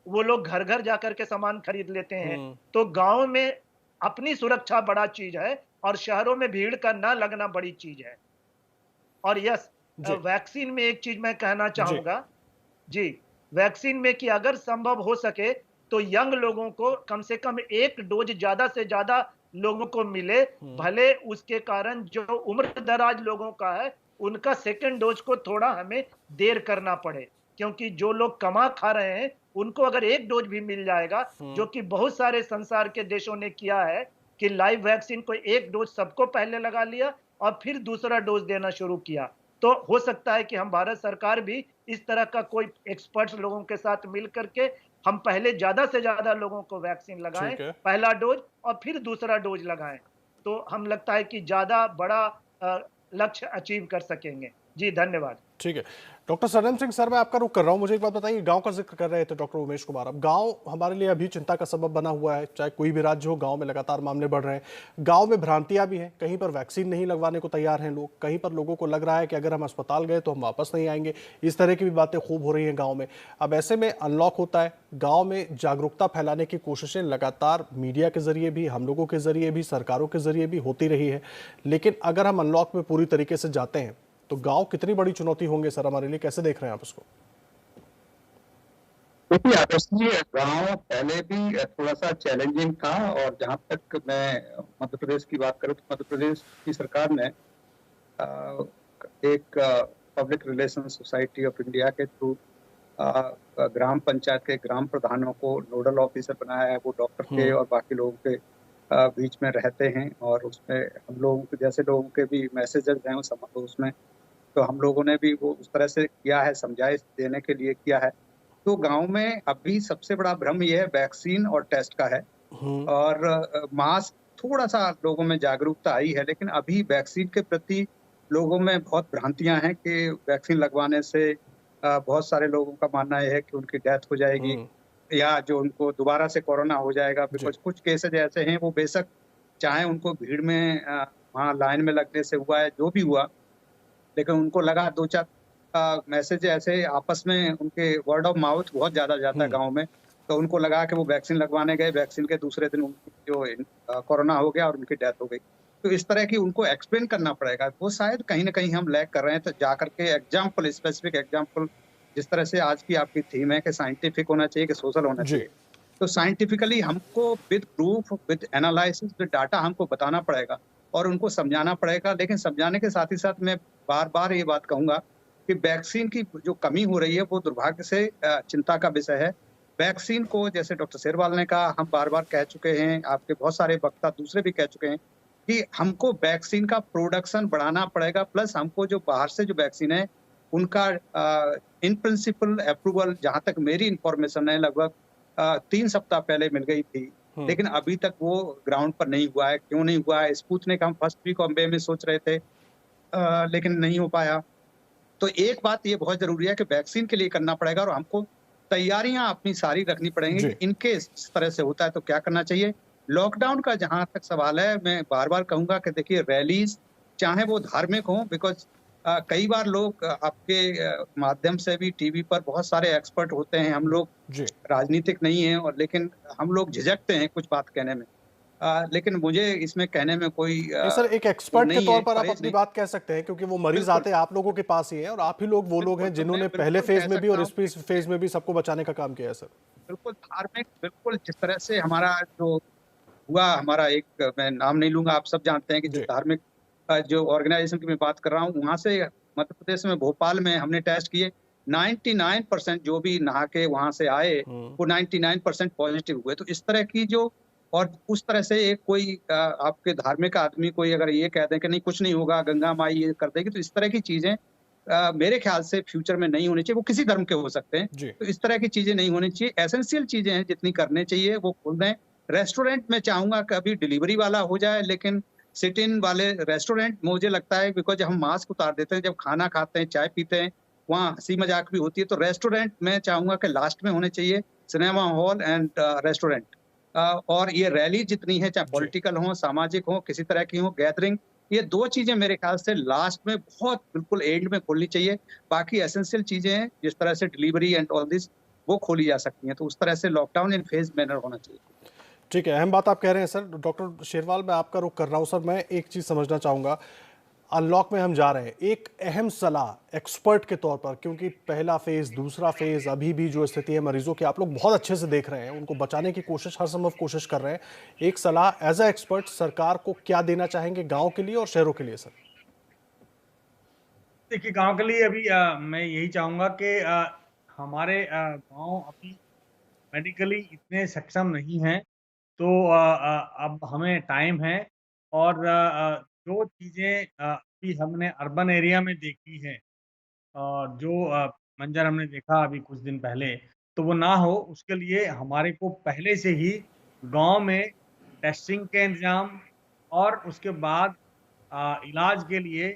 वो लोग घर घर जाकर के सामान खरीद लेते हैं। तो गांव में अपनी सुरक्षा बड़ा चीज है और शहरों में भीड़ का ना लगना बड़ी चीज है। और यस, वैक्सीन में एक चीज मैं कहना चाहूंगा जी, वैक्सीन में कि अगर संभव हो सके तो यंग लोगों को कम से कम एक डोज ज्यादा से ज्यादा लोगों को मिले। भले उसके कारण जो उम्र दराज लोगों का है उनका सेकंड डोज को थोड़ा हमें देर करना पड़े, क्योंकि जो लोग कमा खा रहे हैं उनको अगर एक डोज भी मिल जाएगा, जो कि बहुत सारे संसार के देशों ने किया है कि लाइव वैक्सीन को एक डोज सबको पहले लगा लिया और फिर दूसरा डोज देना शुरू किया। तो हो सकता है कि हम भारत सरकार भी इस तरह का कोई एक्सपर्ट्स लोगों के साथ मिल करके हम पहले ज्यादा से ज्यादा लोगों को वैक्सीन लगाएं, पहला डोज और फिर दूसरा डोज लगाएं, तो हम लगता है कि ज्यादा बड़ा लक्ष्य अचीव कर सकेंगे। जी धन्यवाद। ठीक है। डॉक्टर सरनेम सिंह सर, मैं आपका रुख कर रहा हूं। मुझे एक बात बताइए, गांव का जिक्र कर रहे थे डॉक्टर उमेश कुमार। अब गांव हमारे लिए अभी चिंता का सबब बना हुआ है, चाहे कोई भी राज्य हो, गांव में लगातार मामले बढ़ रहे हैं। गांव में भ्रांतियां भी हैं, कहीं पर वैक्सीन नहीं लगवाने को तैयार हैं लोग, कहीं पर लोगों को लग रहा है कि अगर हम अस्पताल गए तो हम वापस नहीं आएंगे। इस तरह की भी बातें खूब हो रही हैं गाँव में। अब ऐसे में अनलॉक होता है, गाँव में जागरूकता फैलाने की कोशिशें लगातार मीडिया के जरिए भी, हम लोगों के जरिए भी, सरकारों के जरिए भी होती रही है। लेकिन अगर हम अनलॉक में पूरी तरीके से जाते हैं तो गांव कितनी बड़ी चुनौती होंगे सर हमारे लिए? कैसे देख रहे हैं आप इसको? देखिए आदर्शनीय गांव पहले भी थोड़ा सा चैलेंजिंग था, और जहां तक मैं मध्य प्रदेश की बात करूं तो मध्य प्रदेश की सरकार ने एक public relation society of India के थ्रू ग्राम पंचायत के ग्राम प्रधानों को नोडल ऑफिसर बनाया है। वो डॉक्टर के और बाकी लोगों के बीच में रहते हैं, और उसमें हम लोगों के जैसे लोगों के भी मैसेजेस हैं उसमें, तो हम लोगों ने भी वो उस तरह से किया है, समझाइश देने के लिए किया है। तो गांव में अभी सबसे बड़ा भ्रम यह है वैक्सीन और टेस्ट का है, और मास्क थोड़ा सा लोगों में जागरूकता आई है, लेकिन अभी वैक्सीन के प्रति लोगों में बहुत भ्रांतियां हैं कि वैक्सीन लगवाने से बहुत सारे लोगों का मानना यह है कि उनकी डेथ हो जाएगी, या जो उनको दोबारा से कोरोना हो जाएगा। बिकॉज कुछ केसेज ऐसे हैं, वो बेशक चाहे उनको भीड़ में वहाँ लाइन में लगने से हुआ है, जो भी हुआ, लेकिन उनको लगा 2-4 मैसेज ऐसे आपस में उनके वर्ड ऑफ माउथ बहुत ज्यादा जाता है गांव में, तो उनको लगा कि वो वैक्सीन लगवाने गए, वैक्सीन के दूसरे दिन उनकी जो कोरोना हो गया और उनकी डेथ हो गई। तो इस तरह की उनको एक्सप्लेन करना पड़ेगा। वो शायद कहीं ना कहीं हम लैग कर रहे हैं, तो जाकर के एग्जाम्पल, स्पेसिफिक एग्जाम्पल, जिस तरह से आज की आपकी थीम है कि साइंटिफिक होना चाहिए कि सोशल होना चाहिए, तो साइंटिफिकली हमको with proof, with analysis, with data हमको बताना पड़ेगा और उनको समझाना पड़ेगा। लेकिन समझाने के साथ ही साथ मैं बार बार ये बात कहूंगा कि वैक्सीन की जो कमी हो रही है वो दुर्भाग्य से चिंता का विषय है। वैक्सीन को, जैसे डॉक्टर शेरवाल ने कहा, हम बार बार कह चुके हैं, आपके बहुत सारे वक्ता दूसरे भी कह चुके हैं कि हमको वैक्सीन का प्रोडक्शन बढ़ाना पड़ेगा, प्लस हमको जो बाहर से जो वैक्सीन है उनका इन प्रिंसिपल अप्रूवल, जहां तक मेरी इंफॉर्मेशन है, लगभग 3 सप्ताह पहले मिल गई थी, लेकिन अभी तक वो ग्राउंड पर नहीं हुआ है। क्यों नहीं हुआ है? स्पुतनिक हम फर्स्ट वीक ऑफ मई में सोच रहे थे, लेकिन नहीं हो पाया। तो एक बात ये बहुत जरूरी है कि वैक्सीन के लिए करना पड़ेगा, और हमको तैयारियां अपनी सारी रखनी पड़ेंगी। इनकेस इस तरह से होता है तो क्या करना चाहिए। लॉकडाउन का जहां तक सवाल है, मैं बार बार कहूंगा कि देखिए, रैलीज चाहे वो धार्मिक हो, बिकॉज कई बार लोग आपके माध्यम से भी टीवी पर बहुत सारे एक्सपर्ट होते हैं, हम लोग राजनीतिक नहीं है, और लेकिन हम लोग झिझकते हैं कुछ बात कहने में। लेकिन मुझे इसमें कहने में कोई सर, एक एक्सपर्ट के तौर पर आप अपनी बात कह सकते हैं, क्योंकि वो मरीज आते हैं आप लोगों के पास ही है, और आप ही लोग वो लोग हैं जिन्होंने पहले फेज में भी और इस फेज में भी सबको बचाने का काम किया है। सर बिल्कुल धार्मिक, बिल्कुल जिस तरह से हमारा जो हुआ, हमारा एक, मैं नाम नहीं लूंगा, आप सब जानते हैं कि जो धार्मिक जो ऑर्गेनाइजेशन की मैं बात कर रहा हूँ, वहां से मध्य प्रदेश में भोपाल में हमने टेस्ट किए, 99% जो भी नहा के वहां से आए वो 99% पॉजिटिव हुए। तो इस तरह की जो, और उस तरह से एक कोई आपके धार्मिक आदमी कोई अगर ये कह दें कि नहीं कुछ नहीं होगा, गंगा माई ये कर देगी, तो इस तरह की चीजें मेरे ख्याल से फ्यूचर में नहीं होनी चाहिए। वो किसी धर्म के हो सकते हैं, तो इस तरह की चीजें नहीं होनी चाहिए। एसेंशियल चीजें हैं जितनी करने चाहिए वो खोल दें। रेस्टोरेंट में चाहूंगा कि अभी डिलीवरी वाला हो जाए, लेकिन सिट इन वाले रेस्टोरेंट मुझे लगता है, बिकॉज जब हम मास्क उतार देते हैं, जब खाना खाते हैं, चाय पीते हैं, वहाँ हंसी मजाक भी होती है, तो रेस्टोरेंट में चाहूंगा कि लास्ट में होने चाहिए, सिनेमा हॉल एंड रेस्टोरेंट। और ये रैली जितनी है, चाहे पॉलिटिकल हो, सामाजिक हो, किसी तरह की हो, गैदरिंग, ये 2 चीजें मेरे ख्याल से लास्ट में बहुत बिल्कुल एंड में खोलनी चाहिए। बाकी एसेंशियल चीजें हैं, जिस तरह से डिलीवरी एंड ऑल दिस, वो खोली जा सकती हैं। तो उस तरह से लॉकडाउन इन फेज मैनर होना चाहिए। ठीक है, अहम बात आप कह रहे हैं सर। डॉक्टर शेरवाल, मैं आपका रुख कर रहा हूं। सर, मैं एक चीज समझना चाहूंगा, अनलॉक में हम जा रहे हैं, एक अहम सलाह एक्सपर्ट के तौर पर, क्योंकि पहला फेज, दूसरा फेज, अभी भी जो स्थिति है मरीजों की आप लोग बहुत अच्छे से देख रहे हैं, उनको बचाने की कोशिश, हर संभव कोशिश कर रहे हैं। एक सलाह एज अ एक्सपर्ट सरकार को क्या देना चाहेंगे गांव के लिए और शहरों के लिए? सर देखिए, गांव के लिए अभी मैं यही चाहूंगा कि हमारे गांव अभी मेडिकली इतने सक्षम नहीं हैं, तो अब हमें टाइम है, और जो चीज़ें अभी हमने अर्बन एरिया में देखी है, और जो मंजर हमने देखा अभी कुछ दिन पहले, तो वो ना हो, उसके लिए हमारे को पहले से ही गांव में टेस्टिंग के इंतजाम, और उसके बाद इलाज के लिए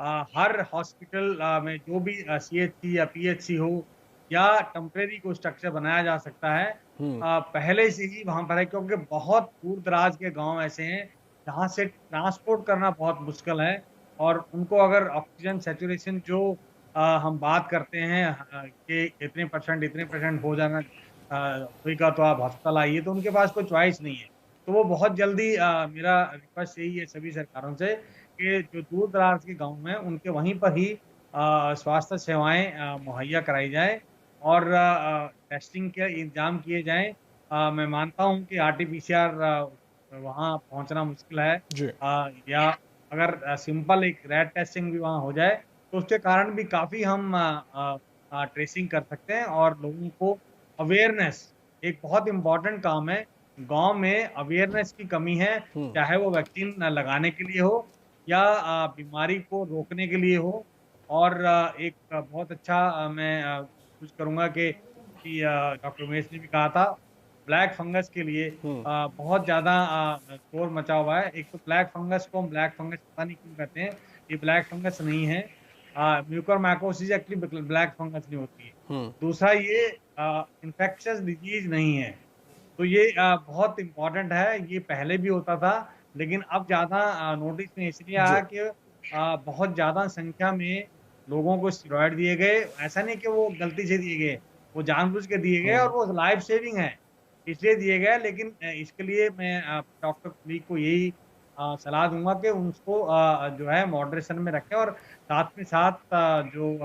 हर हॉस्पिटल में जो भी CHC या PHC हो या टेम्परेरी कोई स्ट्रक्चर बनाया जा सकता है, पहले से ही वहां पर है, क्योंकि बहुत दूर दराज के गांव ऐसे हैं जहां से ट्रांसपोर्ट करना बहुत मुश्किल है, और उनको अगर ऑक्सीजन सैचुरेशन जो हम बात करते हैं कि इतने परसेंट हो जाना होगा तो आप अस्पताल आइए, तो उनके पास कोई चॉइस नहीं है। तो वो बहुत जल्दी मेरा रिक्वेस्ट यही है सभी सरकारों से कि जो दूर दराज के गांव में उनके वहीं पर ही स्वास्थ्य सेवाएं मुहैया कराई जाए और टेस्टिंग के इंतजाम किए जाएं। मैं मानता हूं कि RT-PCR वहां पहुंचना मुश्किल है, या अगर सिंपल एक रैट टेस्टिंग भी वहां हो जाए तो उसके कारण भी काफी हम ट्रेसिंग कर सकते हैं। और लोगों को अवेयरनेस एक बहुत इंपॉर्टेंट काम है, गांव में अवेयरनेस की कमी है, चाहे वो वैक्सीन लगाने के लिए हो या बीमारी को रोकने के लिए हो। और एक बहुत अच्छा मैं कुछ करूंगा कि डॉक्टर उमेश ने भी कहा था, ब्लैक फंगस के लिए बहुत ज्यादा शोर मचा हुआ है। एक तो ब्लैक फंगस को हम ब्लैक फंगस पता नहीं क्यों कहते हैं, ये ब्लैक फंगस नहीं है। म्यूकोरमाइकोसिस एक्चुअली ब्लैक फंगस नहीं होती है। दूसरा, ये इन्फेक्शियस डिजीज नहीं है, तो ये बहुत इम्पोर्टेंट है। ये पहले भी होता था, लेकिन अब ज्यादा नोटिस में इसलिए आया कि बहुत ज्यादा संख्या में लोगों को स्टेरॉइड दिए गए। ऐसा नहीं कि वो गलती से दिए गए, वो जानबूझ के दिए गए और वो लाइफ सेविंग है इसलिए दिए गए। लेकिन इसके लिए मैं डॉक्टर कुलीग को यही सलाह दूंगा कि उसको जो है मॉडरेशन में रखें, और साथ में साथ जो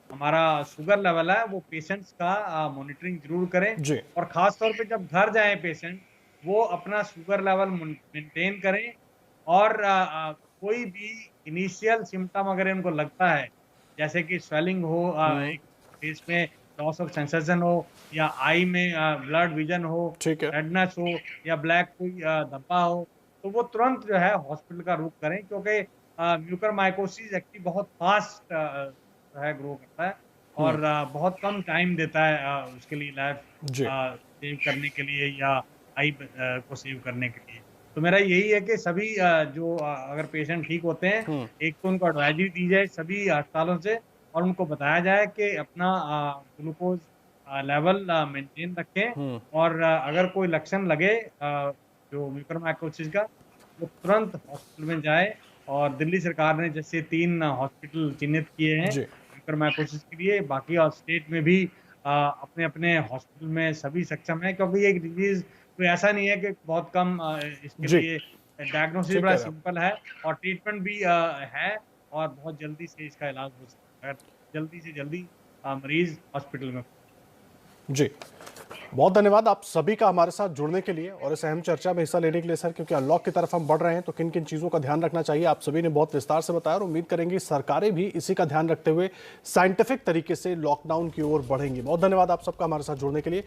हमारा शुगर लेवल है वो पेशेंट्स का मॉनिटरिंग जरूर करें, और खास तौर पे जब घर जाएं पेशेंट, वो अपना शुगर लेवल मेंटेन करें। और कोई भी इनिशियल सिम्टम अगर उनको लगता है, जैसे कि स्वेलिंग हो, फेस में लॉस ऑफ सेंसेशन हो, या आई में ब्लड विजन हो, रेडनेस हो, या ब्लैक कोई धब्बा हो, तो वो तुरंत जो है हॉस्पिटल का रुख करें, क्योंकि म्यूकोरमाइकोसिस एक्चुअली बहुत फास्ट है ग्रो करता है और बहुत कम टाइम देता है उसके लिए लाइफ सेव करने के लिए या आई को सेव करने के लिए। तो मेरा यही है कि सभी जो अगर पेशेंट ठीक होते हैं, एक तो उनको एडवाइजरी दी जाए सभी अस्पतालों से, और उनको बताया जाए कि अपना ग्लूकोज लेवल मेंटेन रखें, और अगर कोई लक्षण लगे जो म्यूकोरमाइकोसिस का, वो तुरंत हॉस्पिटल में जाए। और दिल्ली सरकार ने जैसे 3 हॉस्पिटल चिन्हित किए हैं म्यूकोरमाइकोसिस के लिए, बाकी स्टेट में भी अपने अपने हॉस्पिटल में सभी सक्षम है, क्योंकि ये एक डिजीज कोई ऐसा नहीं है कि बहुत कम इसके लिए डायग्नोसिस बड़ा सिंपल है, और ट्रीटमेंट भी है, और बहुत जल्दी से इसका इलाज हो सकता है, जल्दी से जल्दी मरीज हॉस्पिटल में। जी, बहुत धन्यवाद आप सभी का हमारे साथ जुड़ने के लिए और इस अहम चर्चा में हिस्सा लेने के लिए सर। क्योंकि अनलॉक की तरफ हम बढ़ रहे हैं तो किन किन चीज़ों का ध्यान रखना चाहिए आप सभी ने बहुत विस्तार से बताया, और उम्मीद करेंगे सरकारें भी इसी का ध्यान रखते हुए साइंटिफिक तरीके से लॉकडाउन की ओर बढ़ेंगी। बहुत धन्यवाद आप सबका हमारे साथ जुड़ने के लिए।